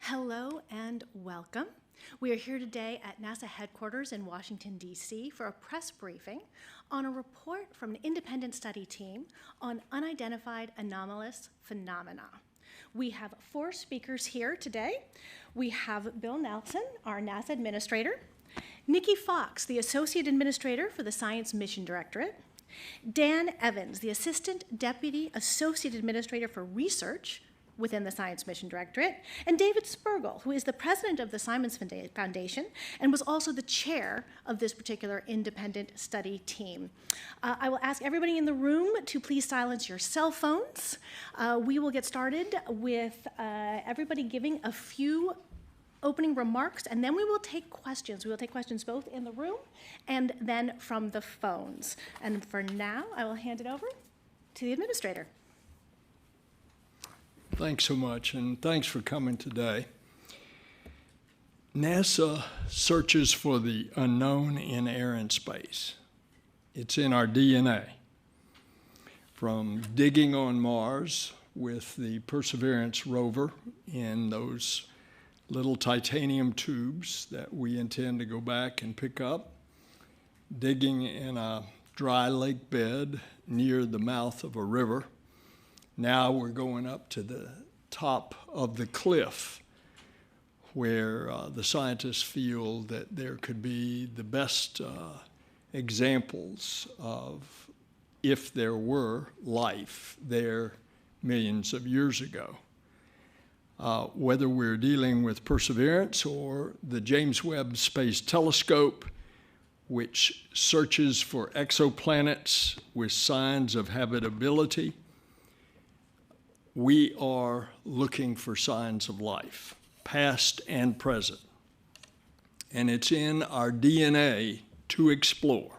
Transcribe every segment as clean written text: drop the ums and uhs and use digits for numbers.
Hello and welcome. We are here today at NASA headquarters in Washington, D.C. for a press briefing on a report from an independent study team on unidentified anomalous phenomena. We have 4 speakers here today. We have Bill Nelson, our NASA administrator, Nikki Fox, the associate administrator for the Science Mission Directorate, Dan Evans, the assistant deputy associate administrator for research within the Science Mission Directorate, and David Spergel, who is the president of the Simons Foundation and was also the chair of this particular independent study team. I will ask everybody in the room to please silence your cell phones. We will get started with everybody giving a few opening remarks, and then we will take questions. We will take questions both in the room and then from the phones. And for now, I will hand it over to the administrator. Thanks so much, and thanks for coming today. NASA searches for the unknown in air and space. It's in our DNA. From digging on Mars with the Perseverance rover in those little titanium tubes that we intend to go back and pick up, digging in a dry lake bed near the mouth of a river. Now we're going up to the top of the cliff where the scientists feel that there could be the best examples of if there were life there millions of years ago. Whether we're dealing with Perseverance or the James Webb Space Telescope, which searches for exoplanets with signs of habitability, we are looking for signs of life, past and present. And it's in our DNA to explore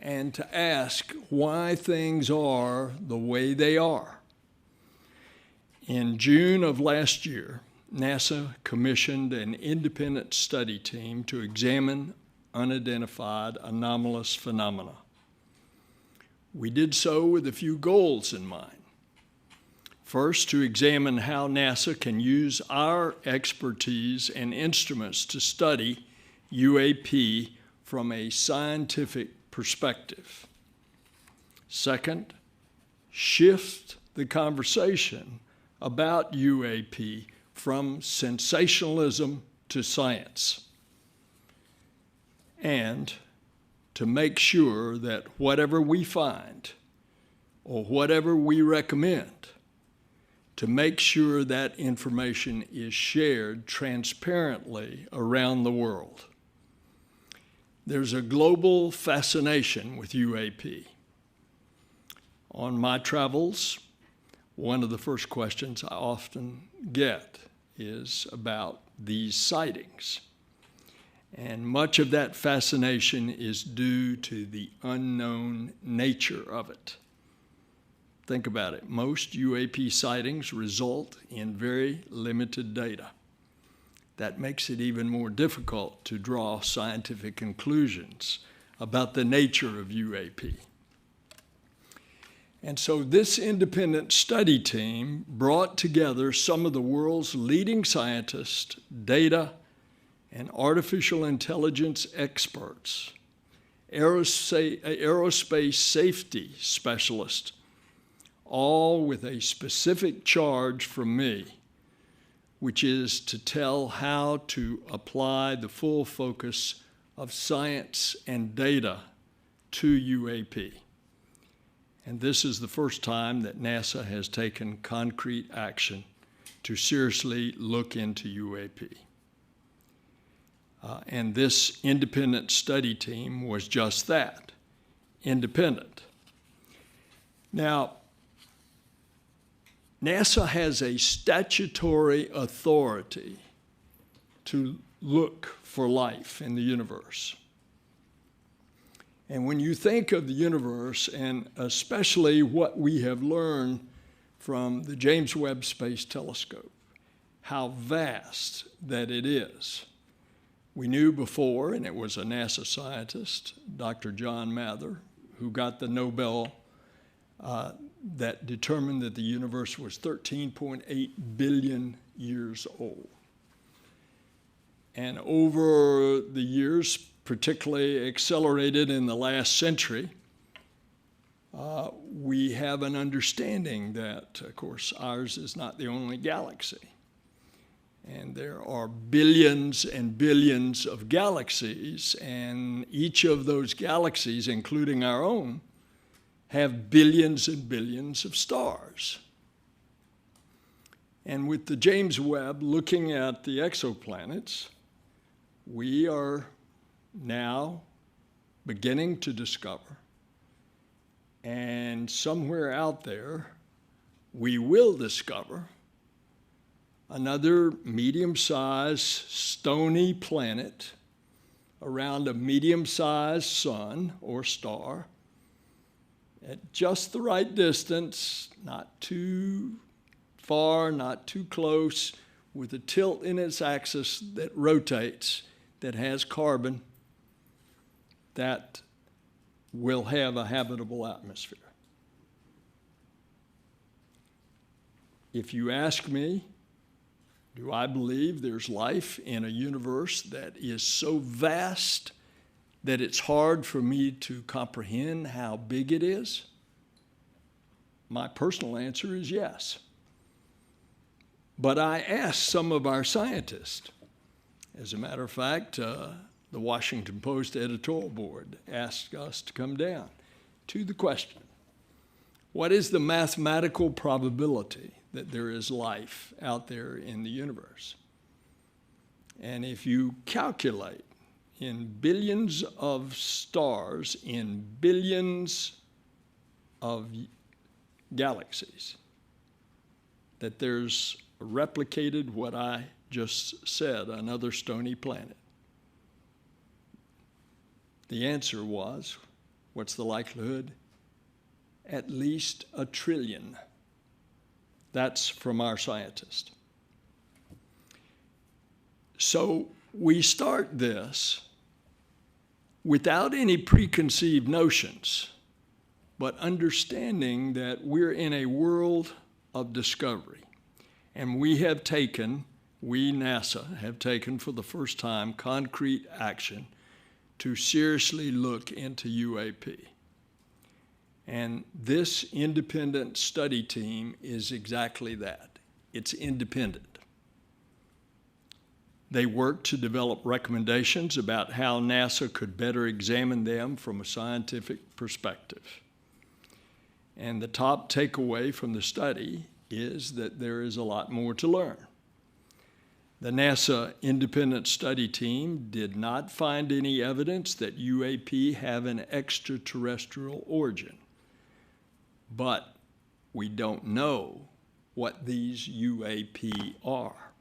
and to ask why things are the way they are. In June of last year, NASA commissioned an independent study team to examine unidentified anomalous phenomena. We did so with a few goals in mind. First, to examine how NASA can use our expertise and instruments to study UAP from a scientific perspective. Second, shift the conversation about UAP from sensationalism to science. And to make sure that whatever we find or whatever we recommend, to make sure that information is shared transparently around the world. There's a global fascination with UAP. On my travels, one of the first questions I often get is about these sightings. And much of that fascination is due to the unknown nature of it. Think about it. Most UAP sightings result in very limited data. That makes it even more difficult to draw scientific conclusions about the nature of UAP. And so this independent study team brought together some of the world's leading scientists, data, and artificial intelligence experts, aerospace safety specialists, all with a specific charge from me, which is to tell how to apply the full focus of science and data to UAP. And this is the first time that NASA has taken concrete action to seriously look into UAP. And this independent study team was just that, independent. Now, NASA has a statutory authority to look for life in the universe. And when you think of the universe, and especially what we have learned from the James Webb Space Telescope, how vast that it is. We knew before, and it was a NASA scientist, Dr. John Mather, who got the Nobel that determined that the universe was 13.8 billion years old. And over the years, particularly accelerated in the last century, we have an understanding that, of course, ours is not the only galaxy. And there are billions and billions of galaxies, and each of those galaxies, including our own, have billions and billions of stars. And with the James Webb looking at the exoplanets, we are now beginning to discover, and somewhere out there, we will discover another medium-sized stony planet around a medium-sized sun or star at just the right distance, not too far, not too close, with a tilt in its axis that rotates, that has carbon, that will have a habitable atmosphere. If you ask me, do I believe there's life in a universe that is so vast that it's hard for me to comprehend how big it is? My personal answer is yes. But I asked some of our scientists. As a matter of fact, the Washington Post editorial board asked us to come down to the question, what is the mathematical probability that there is life out there in the universe? And if you calculate in billions of stars, in billions of galaxies, that there's replicated what I just said, another stony planet. The answer was, what's the likelihood? At least 1 trillion. That's from our scientist. So we start this without any preconceived notions, but understanding that we're in a world of discovery. And we, NASA, have taken for the first time concrete action to seriously look into UAP. And this independent study team is exactly that. It's independent. They work to develop recommendations about how NASA could better examine them from a scientific perspective. And the top takeaway from the study is that there is a lot more to learn. The NASA independent study team did not find any evidence that UAP have an extraterrestrial origin. But we don't know what these UAP are.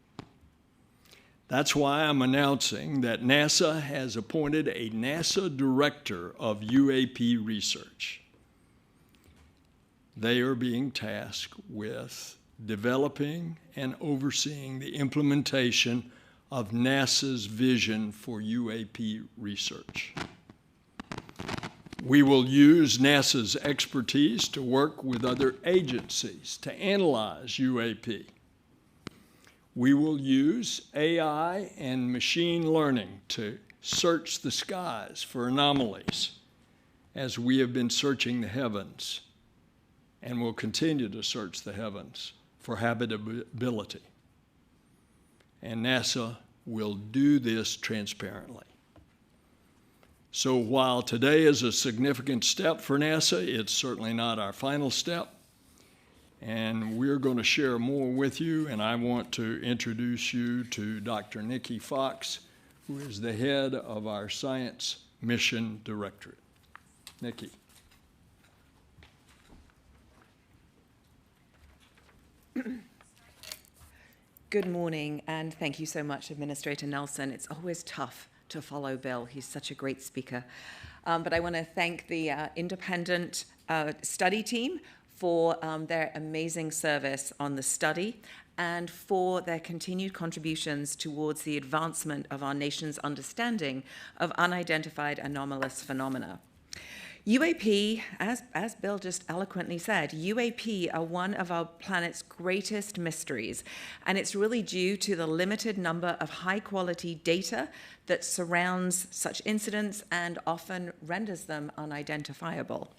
That's why I'm announcing that NASA has appointed a NASA Director of UAP Research. They are being tasked with developing and overseeing the implementation of NASA's vision for UAP research. We will use NASA's expertise to work with other agencies to analyze UAP. We will use AI and machine learning to search the skies for anomalies as we have been searching the heavens and will continue to search the heavens for habitability. And NASA will do this transparently. So while today is a significant step for NASA, it's certainly not our final step. And we're going to share more with you, and I want to introduce you to Dr. Nikki Fox, who is the head of our Science Mission Directorate. Nikki. Good morning, and thank you so much, Administrator Nelson. It's always tough to follow Bill. He's such a great speaker. But I want to thank the independent study team for their amazing service on the study and for their continued contributions towards the advancement of our nation's understanding of unidentified anomalous phenomena. UAP, as Bill just eloquently said, UAP are one of our planet's greatest mysteries, and it's really due to the limited number of high-quality data that surrounds such incidents and often renders them unidentifiable.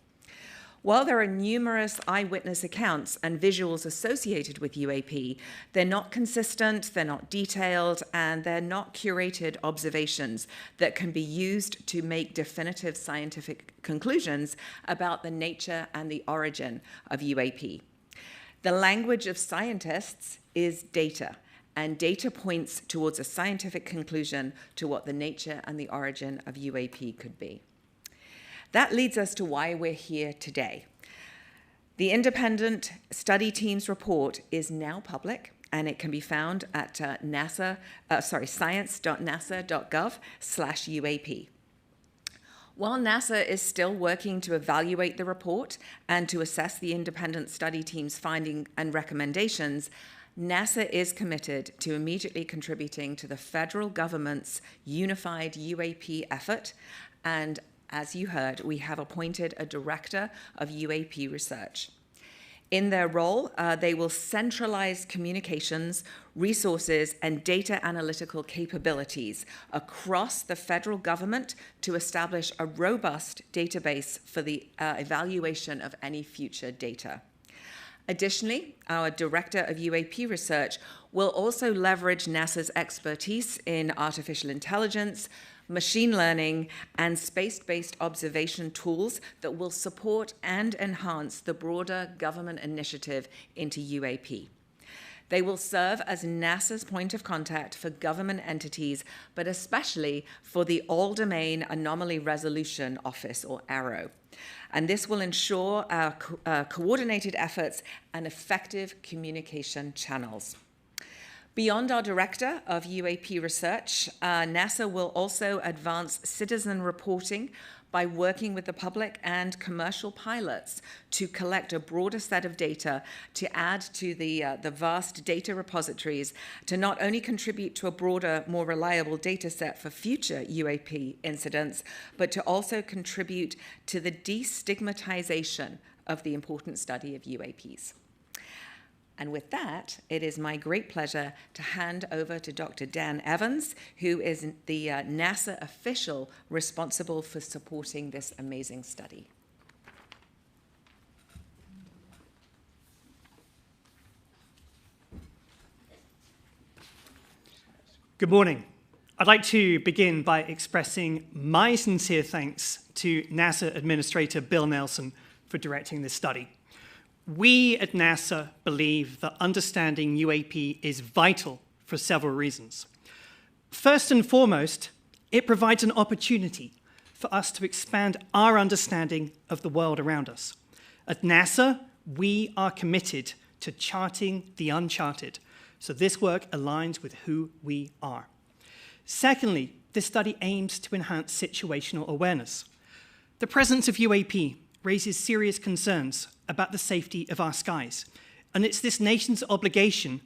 While there are numerous eyewitness accounts and visuals associated with UAP, they're not consistent, they're not detailed, and they're not curated observations that can be used to make definitive scientific conclusions about the nature and the origin of UAP. The language of scientists is data, and data points towards a scientific conclusion to what the nature and the origin of UAP could be. That leads us to why we're here today. The independent study team's report is now public, and it can be found at science.nasa.gov/UAP. While NASA is still working to evaluate the report and to assess the independent study team's findings and recommendations, NASA is committed to immediately contributing to the federal government's unified UAP effort, and as you heard, we have appointed a director of UAP research. In their role, they will centralize communications, resources, and data analytical capabilities across the federal government to establish a robust database for the evaluation of any future data. Additionally, our Director of UAP Research will also leverage NASA's expertise in artificial intelligence, machine learning, and space-based observation tools that will support and enhance the broader government initiative into UAP. They will serve as NASA's point of contact for government entities, but especially for the All-Domain Anomaly Resolution Office, or AARO. And this will ensure our coordinated efforts and effective communication channels. Beyond our Director of UAP Research, NASA will also advance citizen reporting by working with the public and commercial pilots to collect a broader set of data to add to the vast data repositories to not only contribute to a broader, more reliable data set for future UAP incidents, but to also contribute to the destigmatization of the important study of UAPs. And with that, it is my great pleasure to hand over to Dr. Dan Evans, who is the NASA official responsible for supporting this amazing study. Good morning. I'd like to begin by expressing my sincere thanks to NASA Administrator Bill Nelson for directing this study. We at NASA believe that understanding UAP is vital for several reasons. First and foremost, it provides an opportunity for us to expand our understanding of the world around us. At NASA, we are committed to charting the uncharted, so this work aligns with who we are. Secondly, this study aims to enhance situational awareness. The presence of UAP raises serious concerns about the safety of our skies, and it's this nation's obligation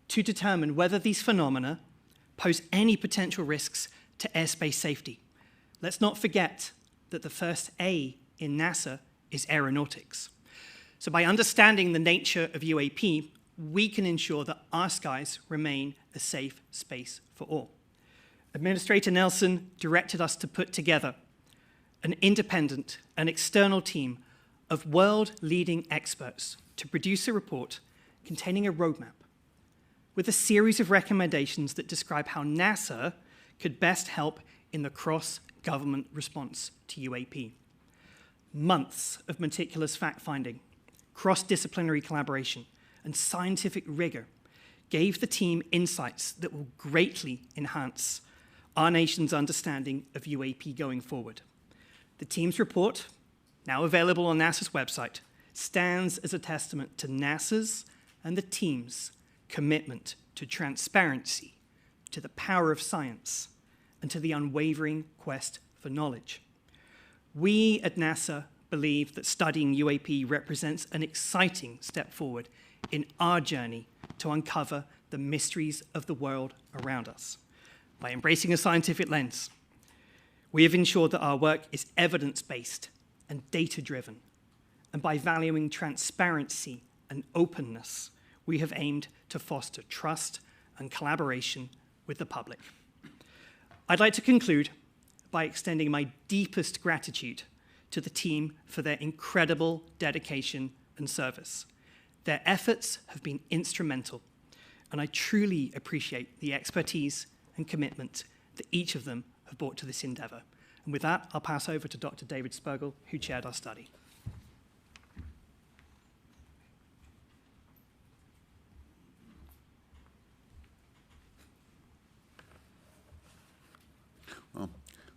to determine whether these phenomena pose any potential risks to airspace safety. Let's not forget that the first A in NASA is aeronautics. So by understanding the nature of UAP, we can ensure that our skies remain a safe space for all. Administrator Nelson directed us to put together an independent and external team of world-leading experts to produce a report containing a roadmap with a series of recommendations that describe how NASA could best help in the cross-government response to UAP. Months of meticulous fact-finding, cross-disciplinary collaboration, and scientific rigor gave the team insights that will greatly enhance our nation's understanding of UAP going forward. The team's report, now available on NASA's website, stands as a testament to NASA's and the team's commitment to transparency, to the power of science, and to the unwavering quest for knowledge. We at NASA believe that studying UAP represents an exciting step forward in our journey to uncover the mysteries of the world around us. By embracing a scientific lens, we have ensured that our work is evidence-based and data-driven. And by valuing transparency and openness, we have aimed to foster trust and collaboration with the public. I'd like to conclude by extending my deepest gratitude to the team for their incredible dedication and service. Their efforts have been instrumental, and I truly appreciate the expertise and commitment that each of them have brought to this endeavor. And with that, I'll pass over to Dr. David Spergel, who chaired our study. Well,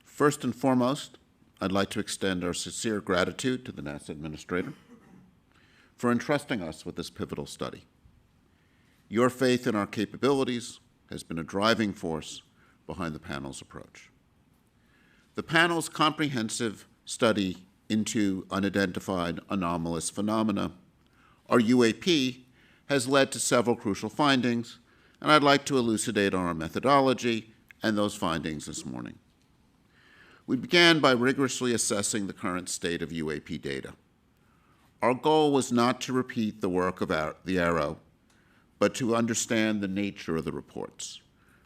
first and foremost, I'd like to extend our sincere gratitude to the NASA Administrator for entrusting us with this pivotal study. Your faith in our capabilities has been a driving force behind the panel's approach. The panel's comprehensive study into unidentified anomalous phenomena, or UAP, has led to several crucial findings, and I'd like to elucidate on our methodology and those findings this morning. We began by rigorously assessing the current state of UAP data. Our goal was not to repeat the work of the Arrow, but to understand the nature of the reports.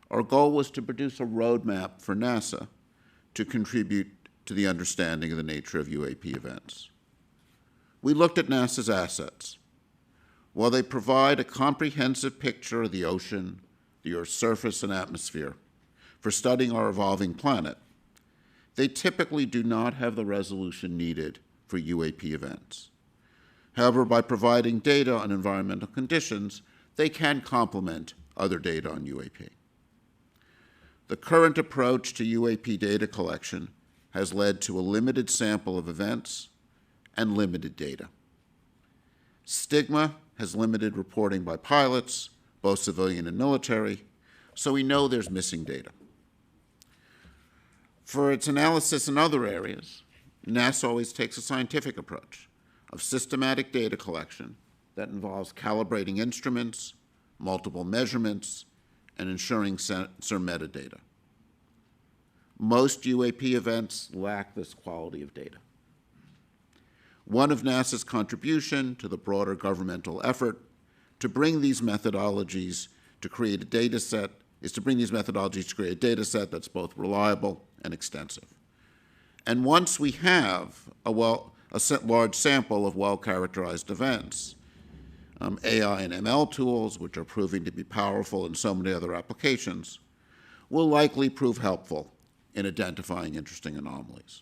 Our goal was to produce a roadmap for NASA to contribute to the understanding of the nature of UAP events. We looked at NASA's assets. While they provide a comprehensive picture of the ocean, the Earth's surface and atmosphere for studying our evolving planet, they typically do not have the resolution needed for UAP events. However, by providing data on environmental conditions, they can complement other data on UAP. The current approach to UAP data collection has led to a limited sample of events and limited data. Stigma has limited reporting by pilots, both civilian and military, so we know there's missing data. For its analysis in other areas, NASA always takes a scientific approach of systematic data collection that involves calibrating instruments, multiple measurements, and ensuring sensor metadata. Most UAP events lack this quality of data. One of NASA's contribution to the broader governmental effort to bring these methodologies to create a data set that's both reliable and extensive. And once we have a large sample of well-characterized events, AI and ML tools, which are proving to be powerful in so many other applications, will likely prove helpful in identifying interesting anomalies.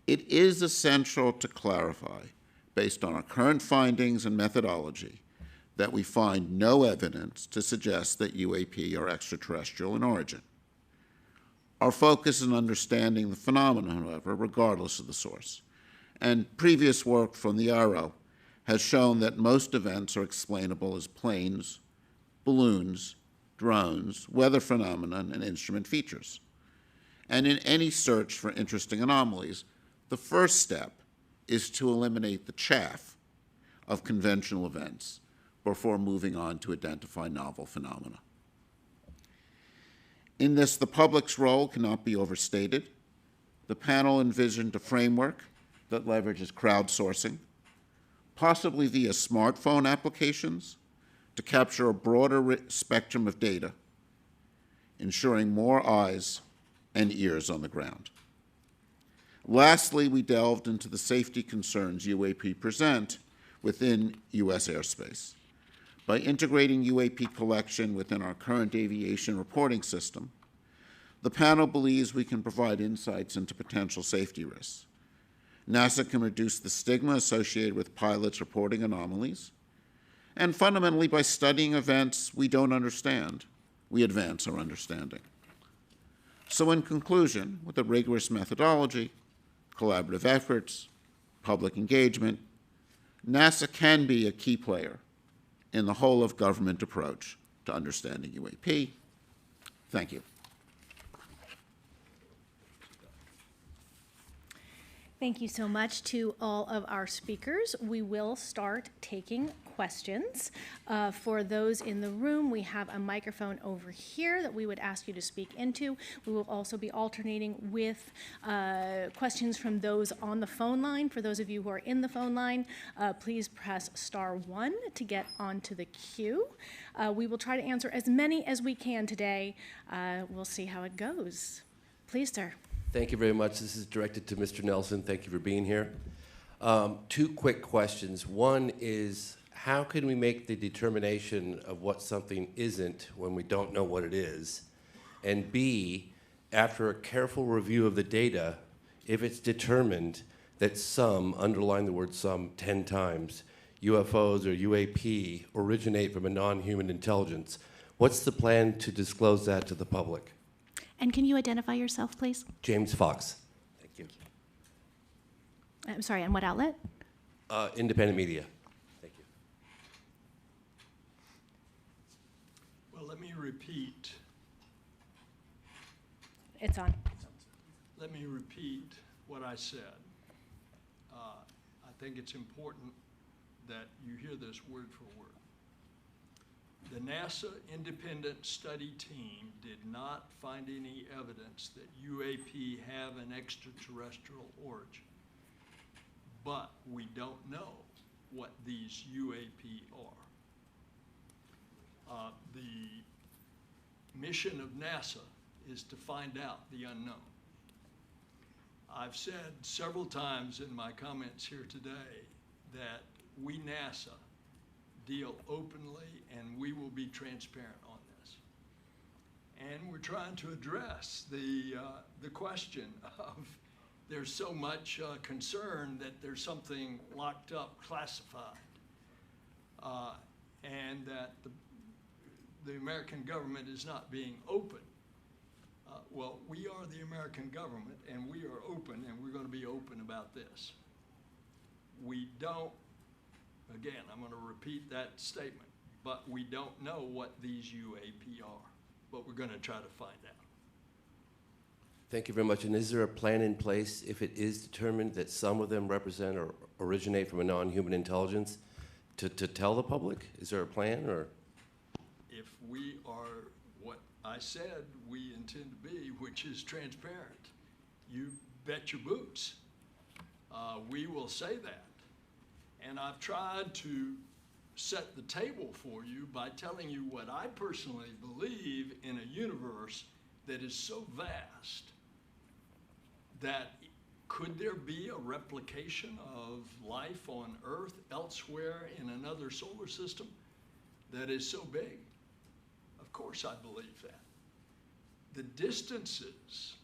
It is essential to clarify, based on our current findings and methodology, that we find no evidence to suggest that UAP are extraterrestrial in origin. Our focus is on understanding the phenomenon, however, regardless of the source. And previous work from the Arrow has shown that most events are explainable as planes, balloons, drones, weather phenomena, and instrument features. And in any search for interesting anomalies, the first step is to eliminate the chaff of conventional events before moving on to identify novel phenomena. In this, the public's role cannot be overstated. The panel envisioned a framework that leverages crowdsourcing, possibly via smartphone applications, to capture a broader spectrum of data, ensuring more eyes and ears on the ground. Lastly, we delved into the safety concerns UAP present within U.S. airspace. By integrating UAP collection within our current aviation reporting system, the panel believes we can provide insights into potential safety risks. NASA can reduce the stigma associated with pilots reporting anomalies, and fundamentally, by studying events we don't understand, we advance our understanding. So in conclusion, with a rigorous methodology, collaborative efforts, public engagement, NASA can be a key player in the whole of government approach to understanding UAP. Thank you. Thank you so much to all of our speakers. We will start taking questions. questions. For those in the room, we have a microphone over here that we would ask you to speak into. We will also be alternating with questions from those on the phone line. For those of you who are in the phone line, please press *1 to get onto the queue. We will try to answer as many as we can today. We'll see how it goes. Please, sir. Thank you very much. This is directed to Mr. Nelson. Thank you for being here. Two quick questions. One is, how can we make the determination of what something isn't when we don't know what it is? And B, after a careful review of the data, if it's determined that some, underline the word some 10 times, UFOs or UAP originate from a non-human intelligence, what's the plan to disclose that to the public? And can you identify yourself, please? James Fox. Thank you. I'm sorry, and what outlet? Independent media. Thank you. Well, let me repeat. It's on. Let me repeat what I said. I think it's important that you hear this word for word. The NASA independent study team did not find any evidence that UAP have an extraterrestrial origin. But we don't know what these UAP are. The mission of NASA is to find out the unknown. I've said several times in my comments here today that we, NASA, deal openly and we will be transparent on this. And we're trying to address the question of there's so much concern that there's something locked up, classified, and that the American government is not being open. Well, we are the American government, and we are open, and we're going to be open about this. We don't, again, I'm going to repeat that statement, but we don't know what these UAP are, but we're going to try to find out. Thank you very much. And is there a plan in place if it is determined that some of them represent or originate from a non-human intelligence to tell the public? Is there a plan, or? If we are what I said we intend to be, which is transparent, you bet your boots. We will say that. And I've tried to set the table for you by telling you what I personally believe in a universe that is so vast that could there be a replication of life on Earth elsewhere in another solar system that is so big? Of course I believe that. The distances,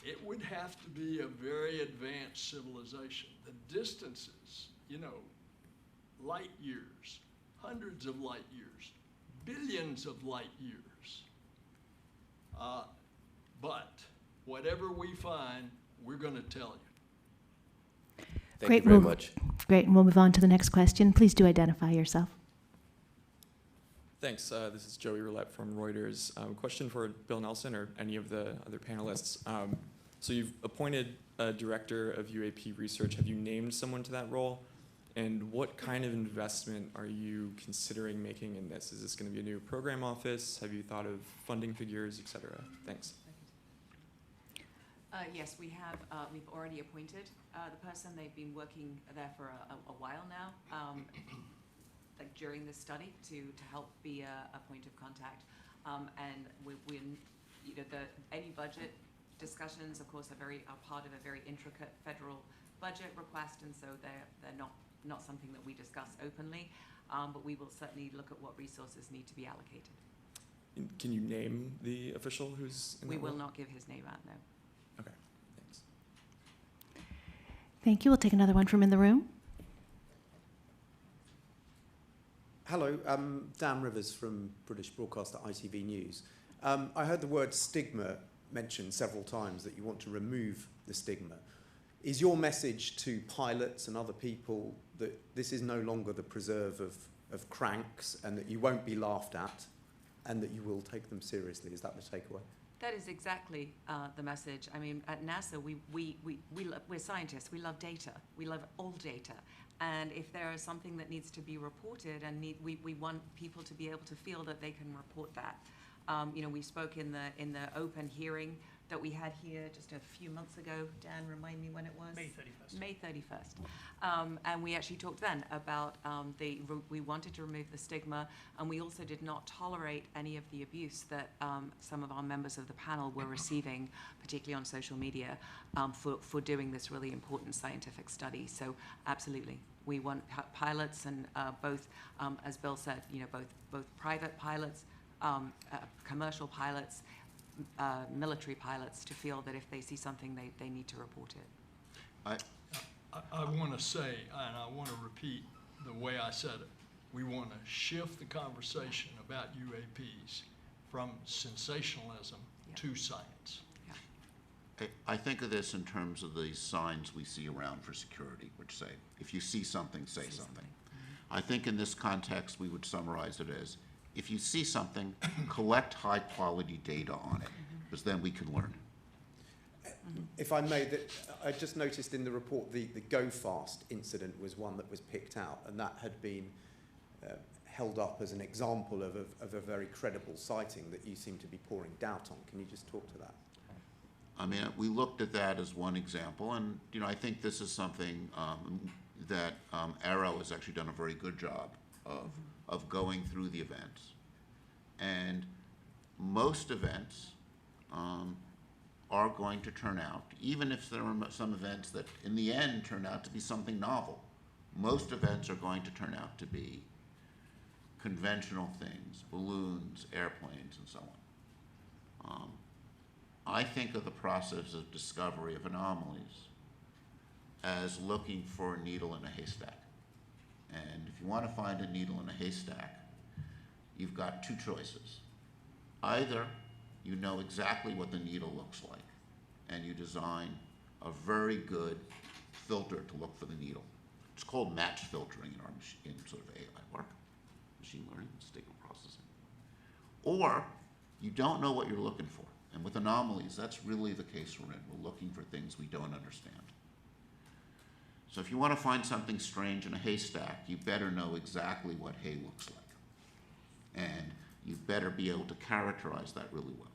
it would have to be a very advanced civilization. The distances, you know, light years, hundreds of light years, billions of light years. But whatever we find, we're going to tell you. Thank you very much. Great, and we'll move on to the next question. Please do identify yourself. Thanks. This is Joey Roulette from Reuters. Question for Bill Nelson or any of the other panelists. So you've appointed a director of UAP research. Have you named someone to that role? And what kind of investment are you considering making in this? Is this going to be a new program office? Have you thought of funding figures, et cetera? Thanks. Yes, we have. We've already appointed the person. They've been working there for a while now, like during this study, to help be a point of contact. And we're you know, any budget discussions, of course, are part of a very intricate federal budget request, and so they're not something that we discuss openly. But we will certainly look at what resources need to be allocated. Can you name the official who's in We that will role? not give his name out, no. Okay, thanks. Thank you. We'll take another one from in the room. Hello, Dan Rivers from British broadcaster ITV News. I heard the word stigma mentioned several times, that you want to remove the stigma. Is your message to pilots and other people that this is no longer the preserve of cranks, and that you won't be laughed at, and that you will take them seriously? Is that the takeaway? That is exactly the message. I mean, at NASA, we're scientists. We love data. We love all data. And if there is something that needs to be reported, and we want people to be able to feel that they can report that. We spoke in the open hearing that we had here just a few months ago. Dan, remind me when it was? May 31st. May 31st. And we actually talked then about we wanted to remove the stigma, and we also did not tolerate any of the abuse that some of our members of the panel were receiving, particularly on social media, for doing this really important scientific study. So absolutely, we want pilots, and both, as Bill said, both private pilots, commercial pilots, military pilots, to feel that if they see something, they need to report it. I want to say, and I want to repeat the way I said it, we want to shift the conversation about UAPs from sensationalism to science. I think of this in terms of the signs we see around for security, which say, if you see something, say something. I think in this context, we would summarize it as, if you see something, collect high-quality data on it, because then we can learn. If I may, I just noticed in the report the Go Fast incident was one that was picked out, and that had been held up as an example of a very credible sighting that you seem to be pouring doubt on. Can you just talk to that? I mean, we looked at that as one example, and I think this is something that Arrow has actually done a very good job of going through the events. And most events are going to turn out, even if there are some events that in the end turn out to be something novel, most events are going to turn out to be conventional things, balloons, airplanes, and so on. I think of the process of discovery of anomalies as looking for a needle in a haystack. And if you want to find a needle in a haystack, you've got two choices. Either you know exactly what the needle looks like, and you design a very good filter to look for the needle. It's called match filtering in sort of AI work, machine learning, signal processing. Or you don't know what you're looking for. And with anomalies, that's really the case we're in. We're looking for things we don't understand. So if you want to find something strange in a haystack, you better know exactly what hay looks like. And you better be able to characterize that really well.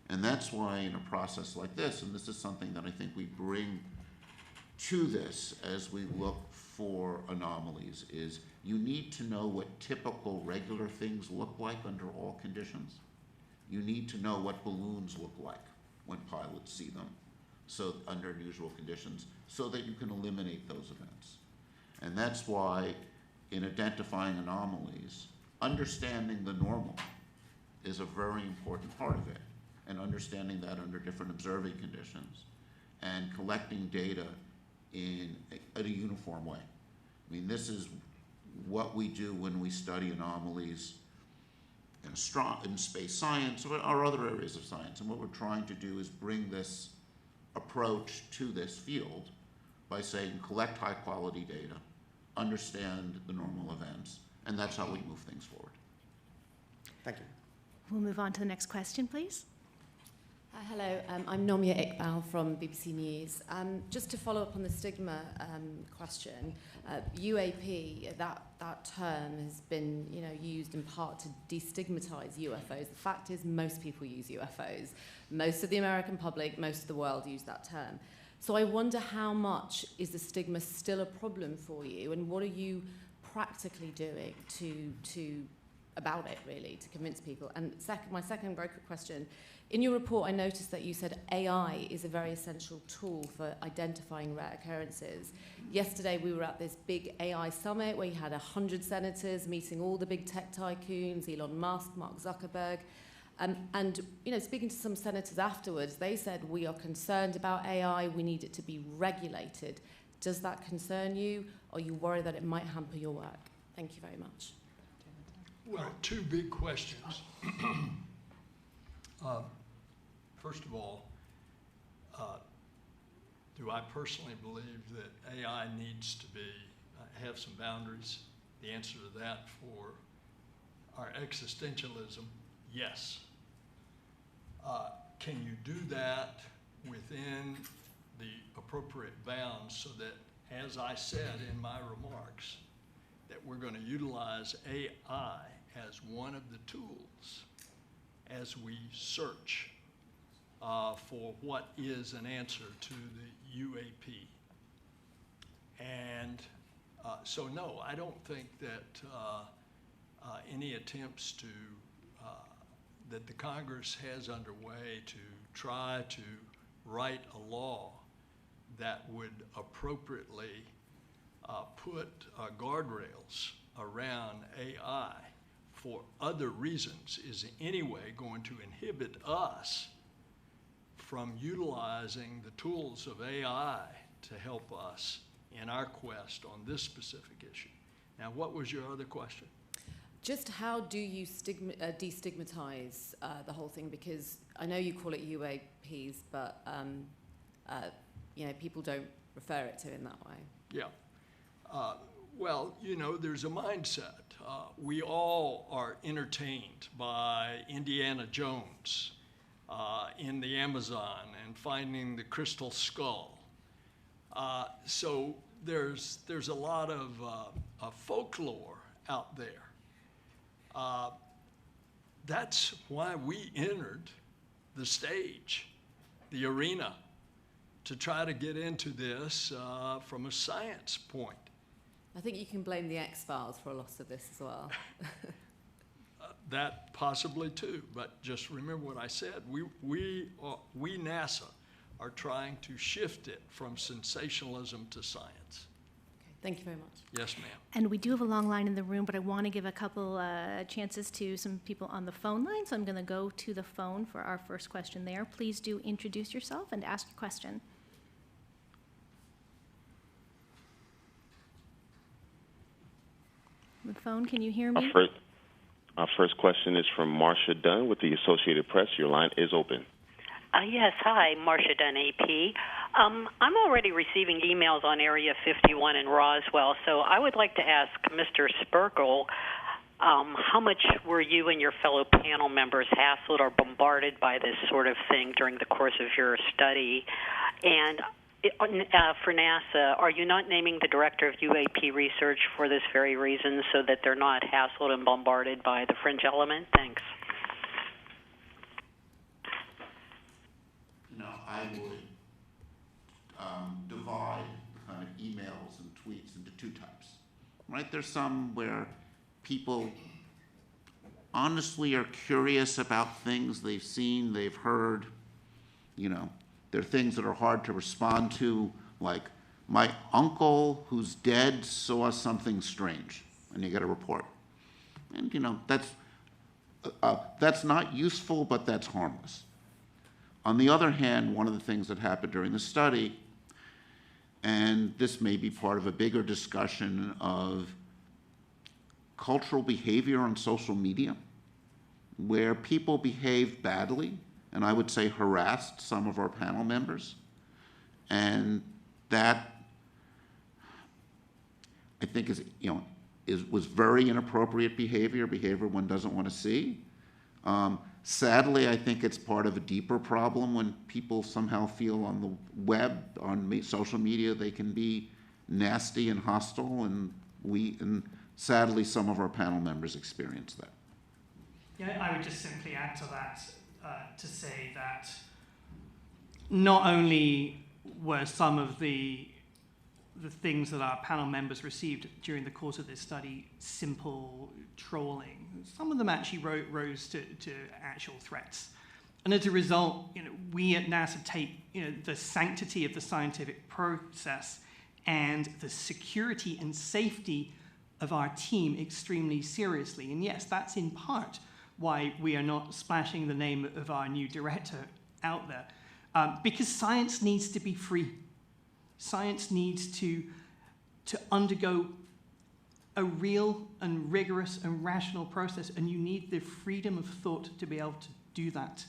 And that's why in a process like this, and this is something that I think we bring to this as we look for anomalies, is you need to know what typical regular things look like under all conditions. You need to know what balloons look like when pilots see them, so under unusual conditions, so that you can eliminate those events. And that's why in identifying anomalies, understanding the normal is a very important part of it, and understanding that under different observing conditions, and collecting data in a uniform way. I mean, this is what we do when we study anomalies in space science or other areas of science. And what we're trying to do is bring this approach to this field by saying, collect high quality data, understand the normal events, and that's how we move things forward. Thank you. We'll move on to the next question, please. Hello, I'm Nomia Iqbal from BBC News. Just to follow up on the stigma question, UAP, that term has been used in part to destigmatize UFOs. The fact is most people use UFOs. Most of the American public, most of the world use that term. So I wonder how much is the stigma still a problem for you, and what are you practically doing about it, really, to convince people? And my second very quick question. In your report, I noticed that you said AI is a very essential tool for identifying rare occurrences. Yesterday, we were at this big AI summit where you had 100 senators meeting all the big tech tycoons, Elon Musk, Mark Zuckerberg. And speaking to some senators afterwards, they said, we are concerned about AI, we need it to be regulated. Does that concern you? Or are you worried that it might hamper your work? Thank you very much. Well, two big questions. First of all, do I personally believe that AI needs to have some boundaries? The answer to that for our existentialism, yes. Can you do that within the appropriate bounds so that as I said in my remarks, that we're going to utilize AI as one of the tools as we search for what is an answer to the UAP. And so no, I don't think that any attempts to, that the Congress has underway to try to write a law that would appropriately put guardrails around AI for other reasons is in any way going to inhibit us from utilizing the tools of AI to help us in our quest on this specific issue. Now, what was your other question? Just how do you destigmatize the whole thing? Because I know you call it UAPs, but you know, people don't refer it to in that way. Yeah. Well, you know, there's a mindset. We all are entertained by Indiana Jones in the Amazon and finding the crystal skull. So there's a lot of folklore out there. That's why we entered the stage, the arena, to try to get into this from a science point. I think you can blame the X-Files for a lot of this as well. That possibly too, but just remember what I said. We NASA are trying to shift it from sensationalism to science. Okay, thank you very much. Yes, ma'am. And we do have a long line in the room, but I want to give a couple chances to some people on the phone line, so I'm going to go to the phone for our first question there. Please do introduce yourself and ask your question. The phone, can you hear me? Our first question is from Marcia Dunn with the Associated Press. Your line is open. Yes, hi, Marcia Dunn, AP. I'm already receiving emails on Area 51 in Roswell, so I would like to ask Mr. Spergel, how much were you and your fellow panel members hassled or bombarded by this sort of thing during the course of your study? And for NASA, are you not naming the director of UAP research for this very reason, so that they're not hassled and bombarded by the fringe element? Thanks. No, I would divide kind of emails and tweets into two types, right? There's some where people honestly are curious about things they've seen, they've heard, you know. There are things that are hard to respond to, like, my uncle who's dead saw something strange, and you get a report. And, you know, that's not useful, but that's harmless. On the other hand, one of the things that happened during the study, and this may be part of a bigger discussion of cultural behavior on social media, where people behave badly, and I would say harassed some of our panel members. And that, I think, was very inappropriate behavior one doesn't want to see. Sadly, I think it's part of a deeper problem when people somehow feel on the web, on social media, they can be nasty and hostile, and sadly, some of our panel members experience that. Yeah, I would just simply add to that to say that not only were some of the things that our panel members received during the course of this study simple trolling, some of them actually rose to actual threats. And as a result, you know, we at NASA take, you know, the sanctity of the scientific process and the security and safety of our team extremely seriously. And yes, that's in part why we are not splashing the name of our new director out there, because science needs to be free. Science needs to undergo a real and rigorous and rational process, and you need the freedom of thought to be able to do that.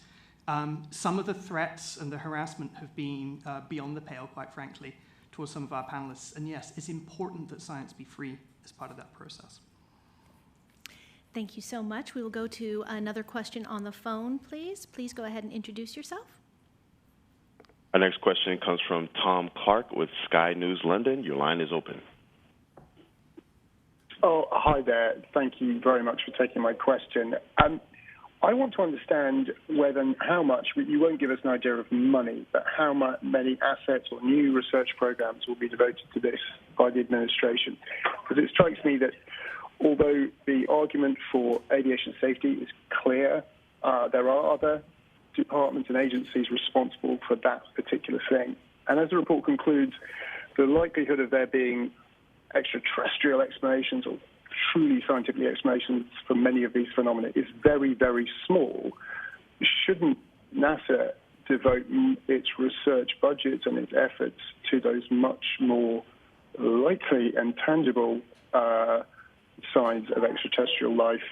Some of the threats and the harassment have been beyond the pale, quite frankly, towards some of our panelists. And yes, it's important that science be free as part of that process. Thank you so much. We will go to another question on the phone, please. Please go ahead and introduce yourself. Our next question comes from Tom Clark with Sky News London. Your line is open. Oh, hi there. Thank you very much for taking my question. I want to understand how much, you won't give us an idea of money, but how many assets or new research programs will be devoted to this by the administration. Because it strikes me that although the argument for aviation safety is clear, there are other departments and agencies responsible for that particular thing. And as the report concludes, the likelihood of there being extraterrestrial explanations or truly scientific explanations for many of these phenomena is very, very small. Shouldn't NASA devote its research budgets and its efforts to those much more likely and tangible signs of extraterrestrial life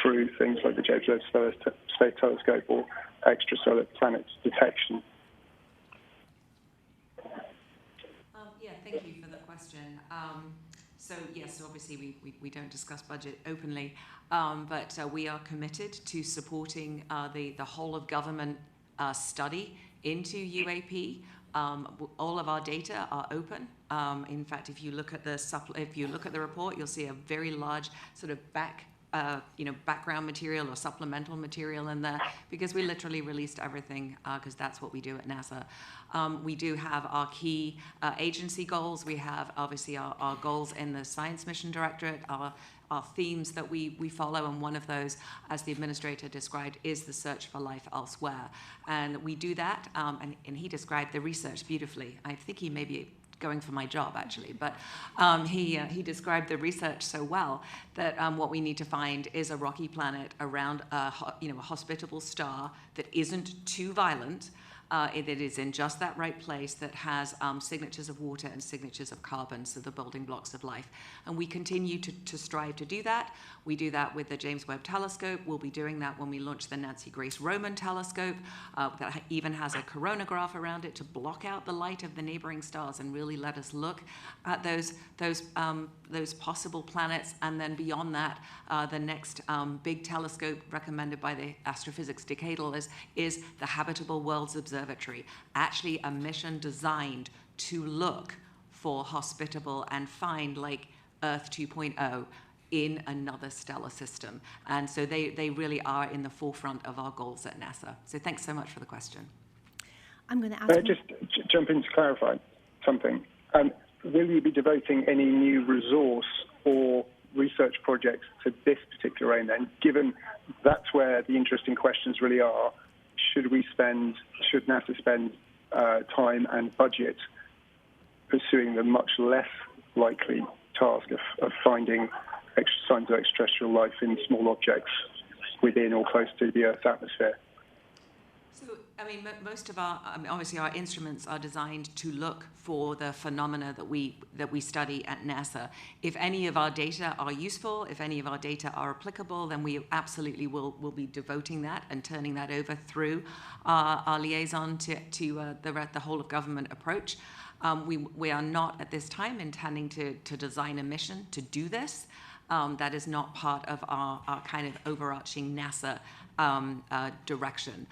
through things like the James Webb Space Telescope or extrasolar planets detection? Thank you for the question. So yes, obviously we don't discuss budget openly, but we are committed to supporting the whole of government study into UAP. All of our data are open. In fact, if you look at the report, you'll see a very large sort of background material or supplemental material in there, because we literally released everything, because that's what we do at NASA. We do have our key agency goals. We have obviously our goals in the Science Mission Directorate, our themes that we follow, and one of those, as the administrator described, is the search for life elsewhere. And we do that, and he described the research beautifully. I think he may be going for my job, actually, but he described the research so well that what we need to find is a rocky planet around a hospitable star that isn't too violent, that is in just that right place, that has signatures of water and signatures of carbon, so the building blocks of life. And we continue to strive to do that. We do that with the James Webb Telescope. We'll be doing that when we launch the Nancy Grace Roman Telescope, that even has a coronagraph around it to block out the light of the neighboring stars and really let us look at those possible planets. And then beyond that, the next big telescope recommended by the Astrophysics Decadal is the Habitable Worlds Observatory, actually a mission designed to look for hospitable and find like Earth 2.0 in another stellar system. And so they really are in the forefront of our goals at NASA. So thanks so much for the question. I'm going to ask... just jump in to clarify something. Will you be devoting any new resource or research projects to this particular aim then, given that's where the interesting questions really are? Should NASA spend time and budget pursuing the much less likely task of finding signs of extraterrestrial life in small objects within or close to the Earth's atmosphere? So, most of obviously our instruments are designed to look for the phenomena that we study at NASA. If any of our data are useful, if any of our data are applicable, then we absolutely will be devoting that and turning that over through our liaison to the whole of government approach. We are not at this time intending to design a mission to do this. That is not part of our kind of overarching NASA direction.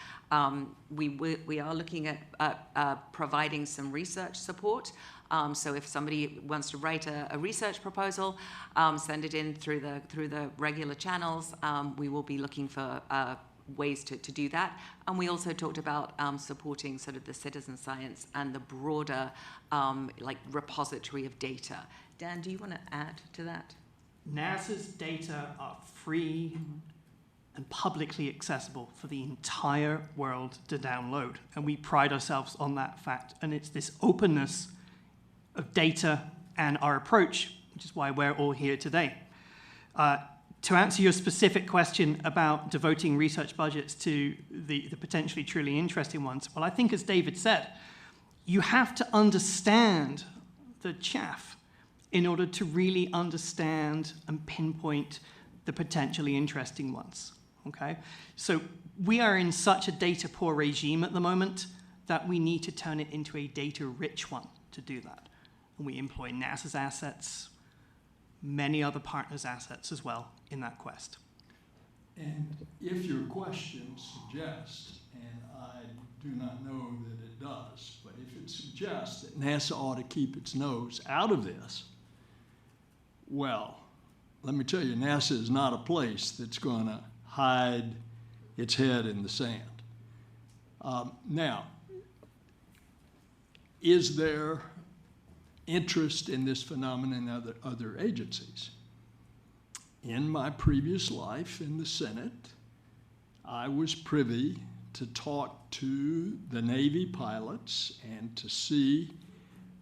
We are looking at providing some research support. So if somebody wants to write a research proposal, send it in through the regular channels. We will be looking for ways to do that. And we also talked about supporting sort of the citizen science and the broader repository of data. Dan, do you want to add to that? NASA's data are free and publicly accessible for the entire world to download. And we pride ourselves on that fact. And it's this openness of data and our approach, which is why we're all here today. To answer your specific question about devoting research budgets to the potentially truly interesting ones, well, I think as David said, you have to understand the chaff in order to really understand and pinpoint the potentially interesting ones, okay? So we are in such a data-poor regime at the moment that we need to turn it into a data-rich one to do that. And we employ NASA's assets, many other partners' assets as well in that quest. And if your question suggests, and I do not know that it does. But if it suggests that NASA ought to keep its nose out of this, well, let me tell you, NASA is not a place that's going to hide its head in the sand. Now, is there interest in this phenomenon in other agencies? In my previous life in the Senate, I was privy to talk to the Navy pilots and to see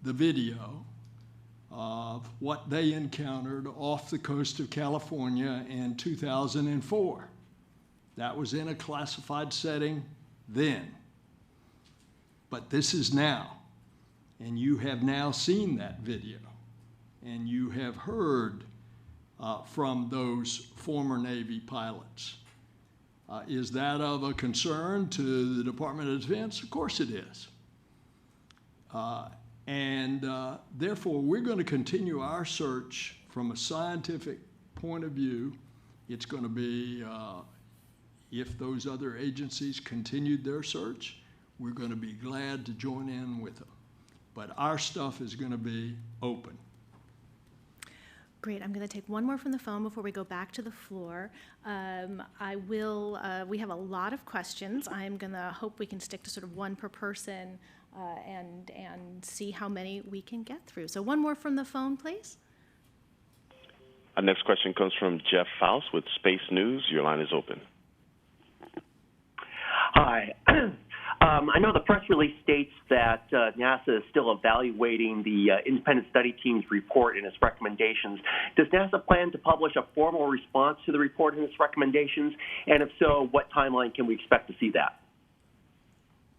the video of what they encountered off the coast of California in 2004. That was in a classified setting then. But this is now. And you have now seen that video. And you have heard from those former Navy pilots. Is that of a concern to the Department of Defense? Of course it is. Therefore, we're going to continue our search from a scientific point of view. It's going to be, if those other agencies continued their search, we're going to be glad to join in with them. But our stuff is going to be open. Great. I'm going to take one more from the phone before we go back to the floor. We have a lot of questions. I'm going to hope we can stick to sort of one per person and see how many we can get through. So one more from the phone, please. Our next question comes from Jeff Faust with Space News. Your line is open. Hi. I know the press release states that NASA is still evaluating the independent study team's report and its recommendations. Does NASA plan to publish a formal response to the report and its recommendations? And if so, what timeline can we expect to see that?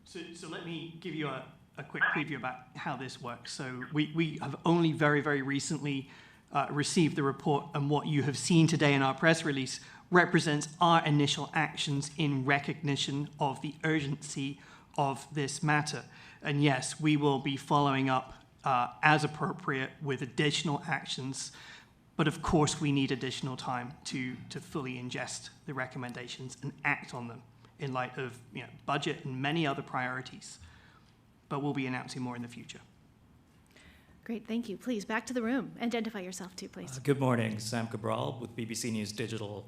So let me give you a quick preview about how this works. So we have only very, very recently received the report, and what you have seen today in our press release represents our initial actions in recognition of the urgency of this matter. And yes, we will be following up as appropriate with additional actions, but of course we need additional time to fully ingest the recommendations and act on them in light of budget and many other priorities. But we'll be announcing more in the future. Great, thank you. Please, back to the room. Identify yourself too, please. Good morning, Sam Cabral with BBC News Digital.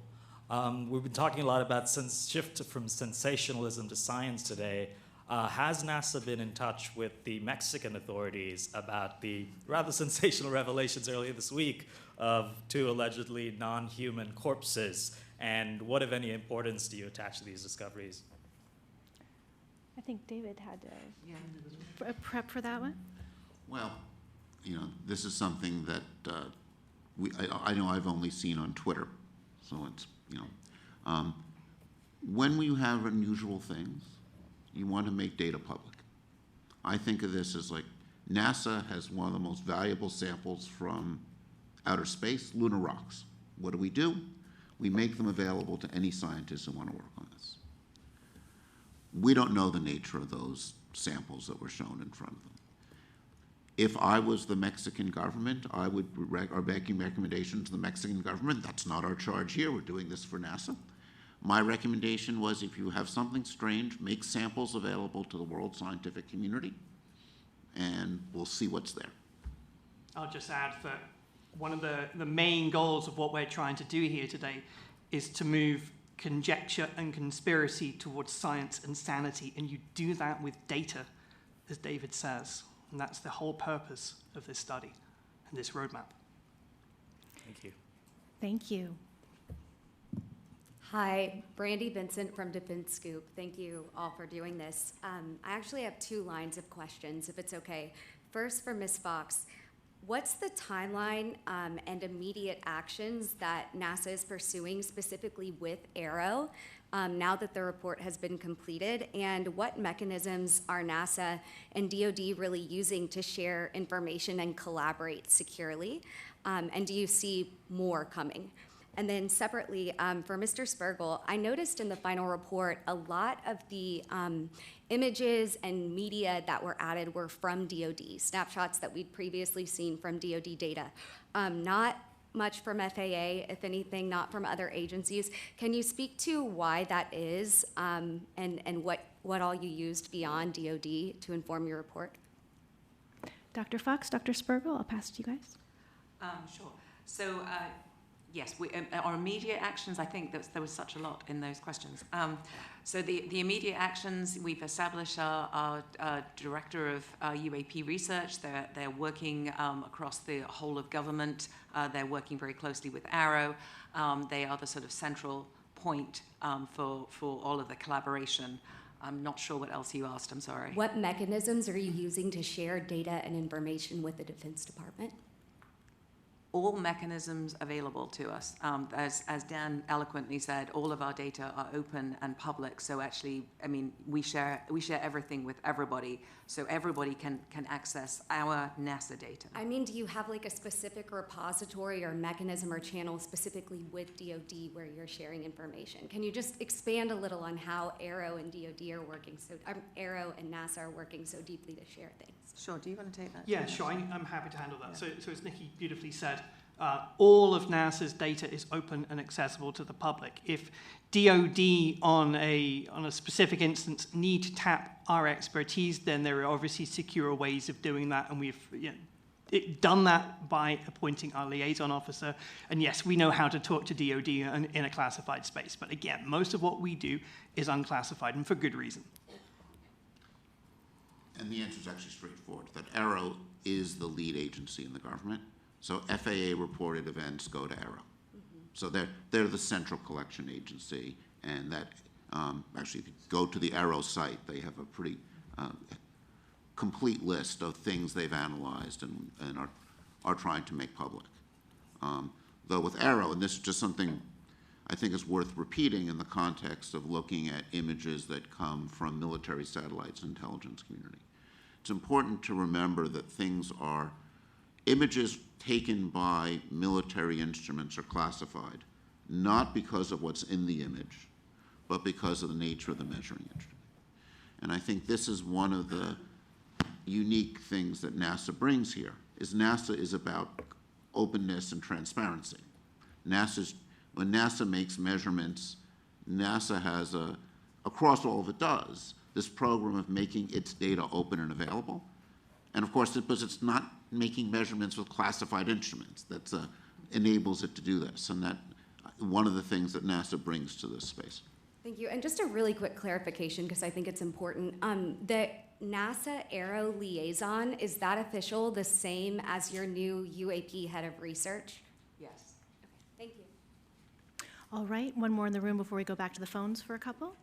We've been talking a lot about shift from sensationalism to science today. Has NASA been in touch with the Mexican authorities about the rather sensational revelations earlier this week of 2 allegedly non-human corpses? And what, if any, importance do you attach to these discoveries? I think David had a prep for that one. Well, this is something that I know I've only seen on Twitter, so it's when we have unusual things, you want to make data public. I think of this as like NASA has one of the most valuable samples from outer space, lunar rocks. What do? We make them available to any scientists who want to work on this. We don't know the nature of those samples that were shown in front of them. If I was the Mexican government, I would are making recommendations to the Mexican government. That's not our charge here. We're doing this for NASA. My recommendation was, if you have something strange, make samples available to the world scientific community, and we'll see what's there. I'll just add that one of the main goals of what we're trying to do here today is to move conjecture and conspiracy towards science and sanity, and you do that with data, as David says. And that's the whole purpose of this study and this roadmap. Thank you. Thank you. Hi, Brandy Vincent from Defense Scoop. Thank you all for doing this. I actually have 2 lines of questions, if it's okay. First, for Ms. Fox, what's the timeline and immediate actions that NASA is pursuing specifically with ARROW now that the report has been completed? And what mechanisms are NASA and DoD really using to share information and collaborate securely? And do you see more coming? And then separately, for Mr. Spergel, I noticed in the final report a lot of the images and media that were added were from DoD, snapshots that we'd previously seen from DoD data, not much from FAA, if anything, not from other agencies. Can you speak to why that is, and what all you used beyond DoD to inform your report? Dr. Fox, Dr. Spergel, I'll pass it to you guys. Sure. So, yes, our immediate actions, I think there was such a lot in those questions. So the immediate actions, we've established our director of UAP research. They're working across the whole of government. They're working very closely with Arrow. They are the sort of central point for all of the collaboration. I'm not sure what else you asked, I'm sorry. What mechanisms are you using to share data and information with the Defense Department? All mechanisms available to us. As Dan eloquently said, all of our data are open and public. So actually, I mean, we share everything with everybody, so everybody can access our NASA data. I mean, do you have like a specific repository or mechanism or channel specifically with DoD where you're sharing information? Can you just expand a little on how Arrow and DoD are working Arrow and NASA are working so deeply to share things? Sure. Do you want to take that? Yeah, sure. I'm happy to handle that. Yeah. So as Nikki beautifully said, all of NASA's data is open and accessible to the public. If DoD on a specific instance need to tap our expertise, then there are obviously secure ways of doing that, and we've done that by appointing our liaison officer. And yes, we know how to talk to DoD in a classified space. But again, most of what we do is unclassified, and for good reason. And the answer is actually straightforward, that Arrow is the lead agency in the government. So FAA reported events go to Arrow. Mm-hmm. So they're the central collection agency, and that actually, if you go to the Arrow site, they have a pretty complete list of things they've analyzed and are trying to make public. Though with Arrow, and this is just something I think is worth repeating in the context of looking at images that come from military satellites and intelligence community. It's important to remember that images taken by military instruments are classified, not because of what's in the image, but because of the nature of the measuring instrument. And I think this is one of the unique things that NASA brings here, is NASA is about openness and transparency. When NASA makes measurements, NASA has across all of it does, this program of making its data open and available. And of course, because it's not making measurements with classified instruments, that enables it to do this. And that one of the things that NASA brings to this space. Thank you. And just a really quick clarification, because I think it's important. The NASA Aero liaison, is that official the same as your new UAP head of research? Yes. Okay. Thank you. All right, one more in the room before we go back to the phones for a couple.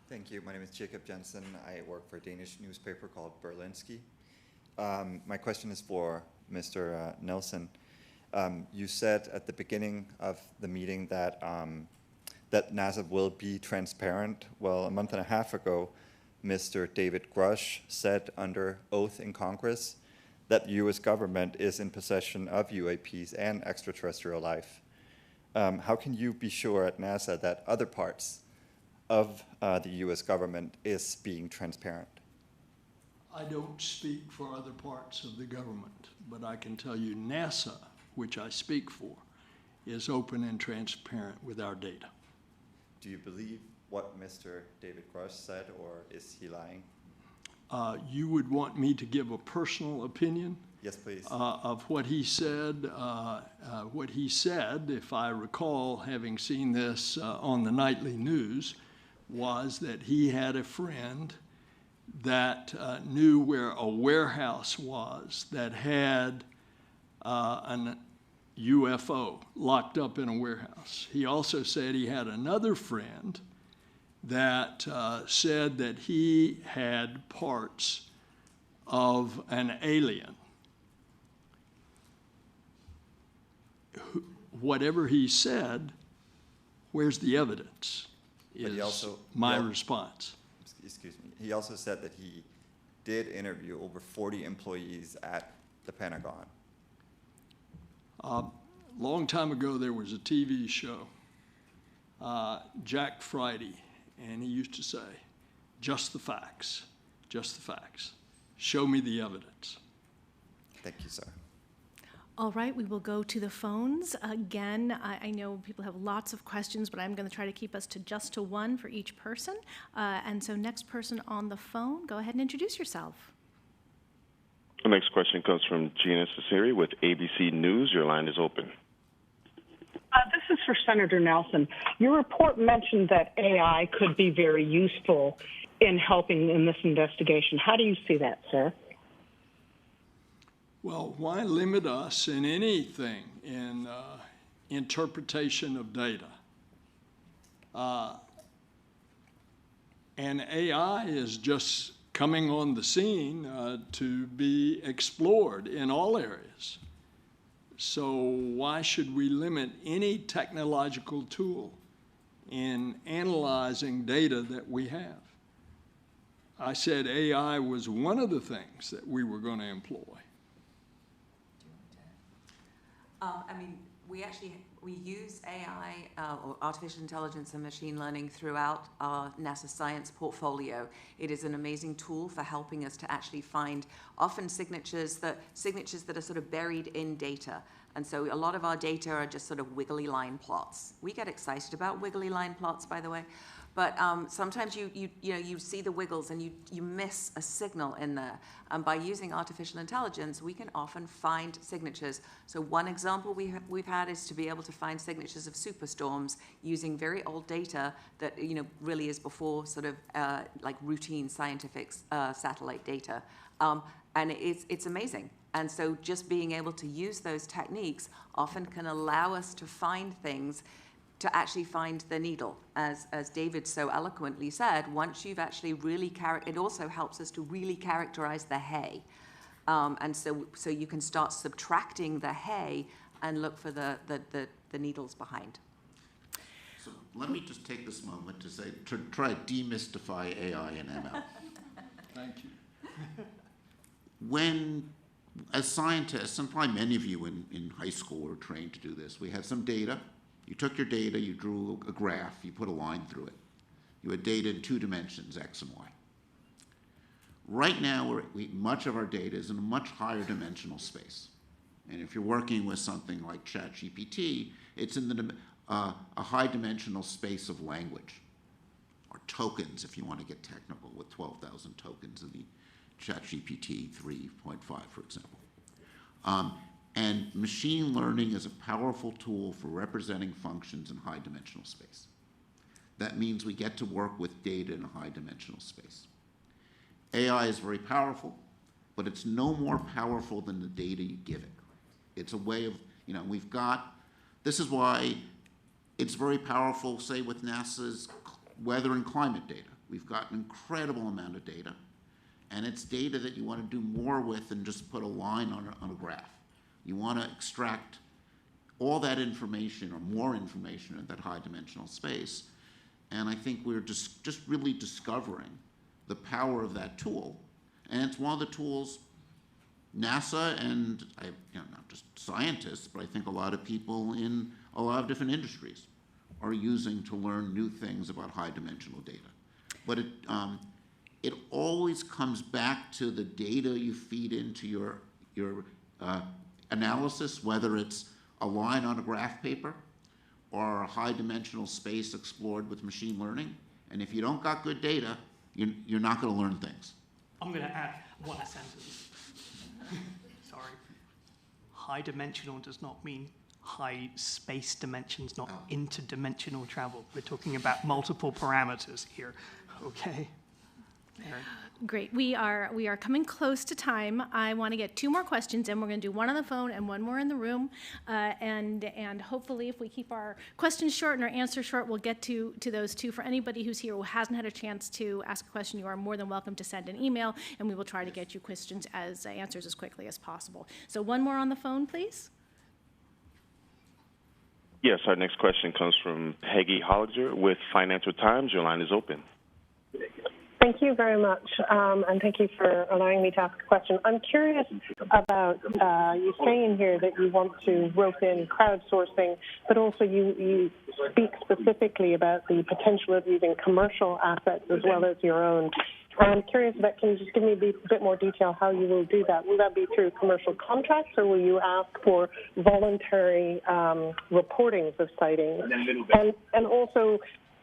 Thank you. My name is Jacob Jensen. I work for a Danish newspaper called Berlingske. My question is for Mr. Nelson. You said at the beginning of the meeting that that NASA will be transparent. Well, a month and a half ago, Mr. David Grush said under oath in Congress that the U.S. government is in possession of UAPs and extraterrestrial life. How can you be sure at NASA that other parts of the U.S. government is being transparent? I don't speak for other parts of the government, but I can tell you NASA, which I speak for, is open and transparent with our data. Do you believe what Mr. David Grush said, or is he lying? You would want me to give a personal opinion? Yes, please. Of what he said. What he said, if I recall having seen this on the nightly news, was that he had a friend that knew where a warehouse was that had an UFO locked up in a warehouse. He also said he had another friend that said that he had parts of an alien. Whatever he said, where's the evidence? Is my response. Excuse me. He also said that he did interview over 40 employees at the Pentagon. Long time ago, there was a TV show, Jack Friday, and he used to say, just the facts, just the facts. Show me the evidence. Thank you, sir. All right, we will go to the phones. Again, I know people have lots of questions, but I'm going to try to keep us to just to one for each person. And so next person on the phone, go ahead and introduce yourself. The next question comes from Gina Cesari with ABC News. Your line is open. This is for Senator Nelson. Your report mentioned that AI could be very useful in helping in this investigation. How do you see that, sir? Well, why limit us in anything in interpretation of data? And AI is just coming on the scene to be explored in all areas. So why should we limit any technological tool in analyzing data that we have? I said AI was one of the things that we were going to employ. We use AI, or artificial intelligence and machine learning throughout our NASA science portfolio. It is an amazing tool for helping us to actually find often signatures that are sort of buried in data. And so a lot of our data are just sort of wiggly line plots. We get excited about wiggly line plots, by the way. But sometimes you see the wiggles and you miss a signal in there. And by using artificial intelligence, we can often find signatures. So one example we've had is to be able to find signatures of superstorms using very old data that really is before sort of like routine scientific satellite data. And it's amazing. And so just being able to use those techniques often can allow us to find things, to actually find the needle. As David so eloquently said, once you've actually really it also helps us to really characterize the hay. And so you can start subtracting the hay and look for the needles behind. So let me just take this moment to try to demystify AI and ML. Thank you. When, as scientists, and probably many of you in high school were trained to do this, we had some data. You took your data, you drew a graph, you put a line through it. You had data in 2 dimensions, X and Y. Right now, much of our data is in a much higher dimensional space. And if you're working with something like ChatGPT, it's in a high dimensional space of language, or tokens, if you want to get technical, with 12,000 tokens in the ChatGPT 3.5, for example. And machine learning is a powerful tool for representing functions in high dimensional space. That means we get to work with data in a high dimensional space. AI is very powerful, but it's no more powerful than the data you give it. It's a way of, this is why it's very powerful, say, with NASA's weather and climate data. We've got an incredible amount of data, and it's data that you want to do more with than just put a line on a graph. You want to extract all that information or more information in that high dimensional space. And I think we're just really discovering the power of that tool. And it's one of the tools NASA and, not just scientists, but I think a lot of people in a lot of different industries are using to learn new things about high dimensional data. But it always comes back to the data you feed into your analysis, whether it's a line on a graph paper or a high dimensional space explored with machine learning. And if you don't got good data, you're not going to learn things. I'm going to add one sentence. Sorry. High dimensional does not mean high space dimensions, not interdimensional travel. We're talking about multiple parameters here. Okay. Erin. Great. We are coming close to time. I want to get 2 more questions in. We're going to do one on the phone and one more in the room. And hopefully, if we keep our questions short and our answers short, we'll get to those 2. For anybody who's here who hasn't had a chance to ask a question, you are more than welcome to send an email, and we will try to get you answers as quickly as possible. So one more on the phone, please. Yes, our next question comes from Peggy Holliger with Financial Times. Your line is open. Thank Thank you very much, and thank you for allowing me to ask a question. I'm curious about you saying here that you want to rope in crowdsourcing, but also you speak specifically about the potential of using commercial assets as well as your own. I'm curious about, can you just give me a bit more detail how you will do that? Will that be through commercial contracts, or will you ask for voluntary reportings of sightings? And also,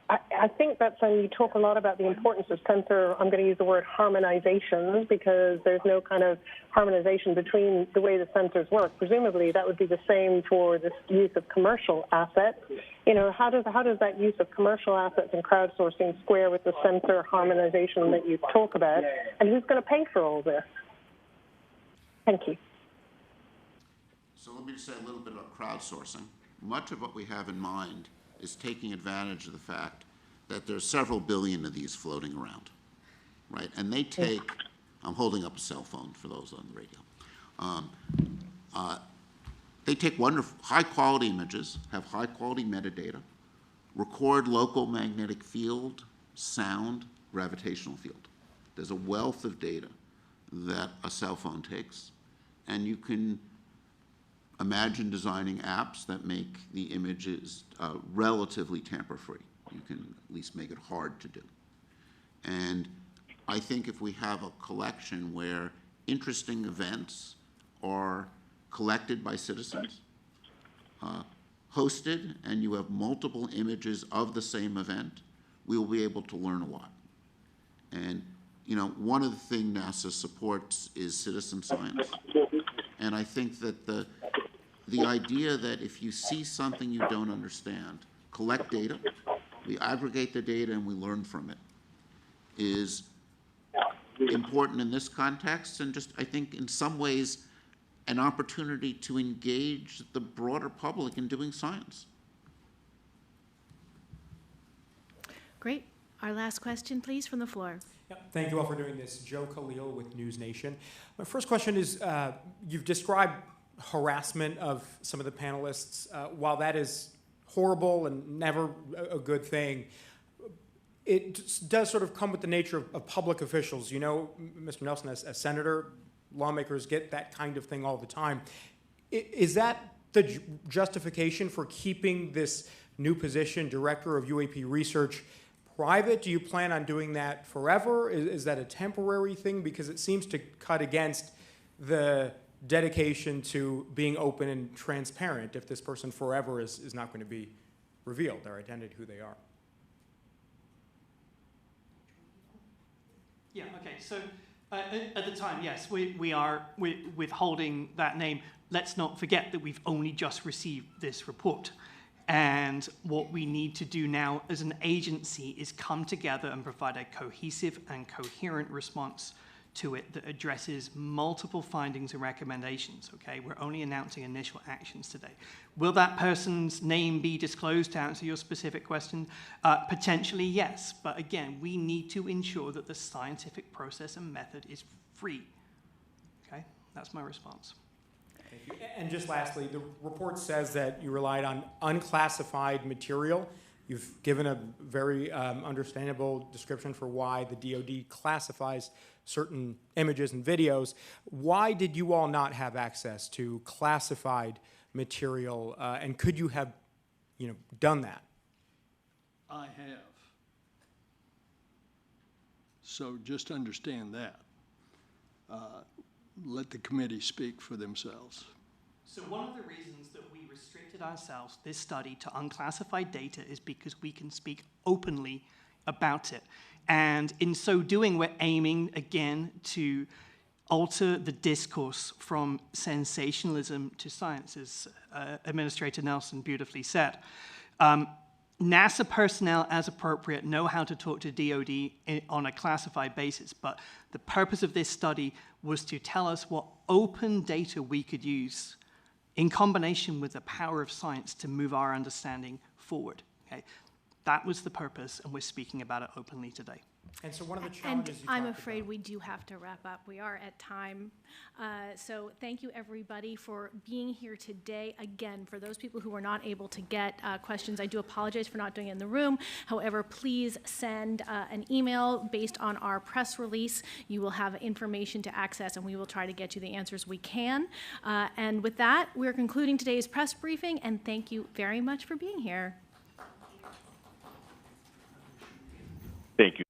I think that you talk a lot about the importance of sensor, I'm going to use the word harmonization, because there's no kind of harmonization between the way the sensors work. Presumably, that would be the same for the use of commercial assets. You know, how does that use of commercial assets and crowdsourcing square with the sensor harmonization that you talk about? And who's going to pay for all this? Thank you. So let me just say a little bit about crowdsourcing. Much of what we have in mind is taking advantage of the fact that there's several billion of these floating around, right? And they take, I'm holding up a cell phone for those on the radio. They take wonderful, high-quality images, have high-quality metadata, record local magnetic field, sound, gravitational field. There's a wealth of data that a cell phone takes, and you can imagine designing apps that make the images relatively tamper-free. You can at least make it hard to do. And I think if we have a collection where interesting events are collected by citizens, hosted, and you have multiple images of the same event, we will be able to learn a lot. And you know, one of the things NASA supports is citizen science. And I think that the idea that if you see something you don't understand, collect data, we aggregate the data and we learn from it, is important in this context, and just, I think, in some ways, an opportunity to engage the broader public in doing science. Great. Our last question, please, from the floor. Yep. Thank you all for doing this. Joe Khalil with News Nation. My first question is, you've described harassment of some of the panelists. While that is horrible and never a good thing, it does sort of come with the nature of public officials. You know, Mr. Nelson, as senator, lawmakers get that kind of thing all the time. Is that the justification for keeping this new position, director of UAP research, private? Do you plan on doing that forever? Is that a temporary thing? Because it seems to cut against the dedication to being open and transparent if this person forever is not going to be revealed, their identity, who they are. Yeah, okay, so at the time, yes, we are withholding that name. Let's not forget that we've only just received this report. And what we need to do now as an agency is come together and provide a cohesive and coherent response to it that addresses multiple findings and recommendations, okay? We're only announcing initial actions today. Will that person's name be disclosed, to answer your specific question? Potentially, yes. But again, we need to ensure that the scientific process and method is free, okay? That's my response. Thank you. And just lastly, the report says that you relied on unclassified material. You've given a very understandable description for why the DoD classifies certain images and videos. Why did you all not have access to classified material, and could you have, done that? I have. So just understand that. Let the committee speak for themselves. So one of the reasons that we restricted ourselves, this study, to unclassified data is because we can speak openly about it. And in so doing, we're aiming, again, to alter the discourse from sensationalism to science, as Administrator Nelson beautifully said. NASA personnel, as appropriate, know how to talk to DoD on a classified basis, but the purpose of this study was to tell us what open data we could use in combination with the power of science to move our understanding forward. Okay? That was the purpose, and we're speaking about it openly today. And so one of the And challenges you I'm talked afraid about- we do have to wrap up. We are at time. So thank you, everybody, for being here today. Again, for those people who were not able to get questions, I do apologize for not doing it in the room. However, please send an email based on our press release. You will have information to access, and we will try to get you the answers we can. And with that, we're concluding today's press briefing, and thank you very much for being here. Thank you.